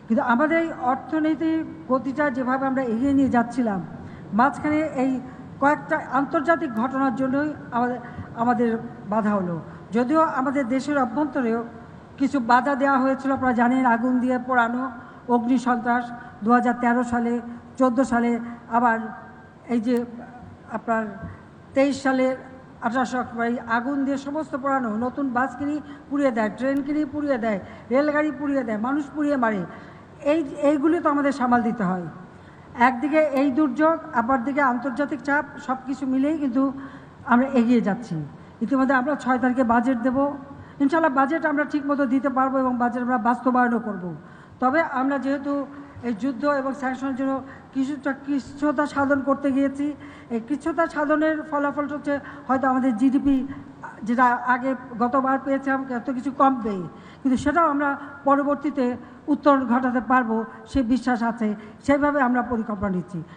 কিন্তু আমাদের এই অর্থনীতির গতিটা যেভাবে আমরা এগিয়ে নিয়ে যাচ্ছিলাম, মাঝখানে এই কয়েকটা আন্তর্জাতিক ঘটনার জন্যই আমাদের বাধা হলো। যদিও আমাদের দেশের অভ্যন্তরেও কিছু বাধা দেওয়া হয়েছিল, আপনারা জানেন, আগুন দিয়ে পোড়ানো, অগ্নি সন্ত্রাস 2013 সালে, 14 সালে, আবার এই যে আপনার 23 সালের 18 অক্টোবর আগুন দিয়ে সমস্ত পোড়ানো, নতুন বাস কিনে পুড়িয়ে দেয়, ট্রেন কিনে পুড়িয়ে দেয়, রেলগাড়ি পুড়িয়ে দেয়, মানুষ পুড়িয়ে মারে। এইগুলি তো আমাদের সামাল দিতে হয়। একদিকে এই দুর্যোগ, আবার দিকে আন্তর্জাতিক চাপ, সব কিছু মিলেই কিন্তু আমরা এগিয়ে যাচ্ছি। ইতিমধ্যে আমরা 6 তারিখে বাজেট দেব। ইনশাআল্লাহ বাজেট আমরা ঠিকমতো দিতে পারবো এবং বাজেট আমরা বাস্তবায়নও করব। তবে আমরা যেহেতু এই যুদ্ধ এবং স্যাংশনের জন্য কিছুটা সাধন করতে গিয়েছি, এই কিছুটা সাধনের ফলাফল হচ্ছে হয়তো আমাদের জিডিপি যেটা আগে গতবার পেয়েছিলাম এত কিছু কমবে, কিন্তু সেটাও আমরা পরবর্তীতে উত্তরণ ঘটাতে পারবো সে বিশ্বাস আছে। সেইভাবে আমরা পরিকল্পনা নিচ্ছি।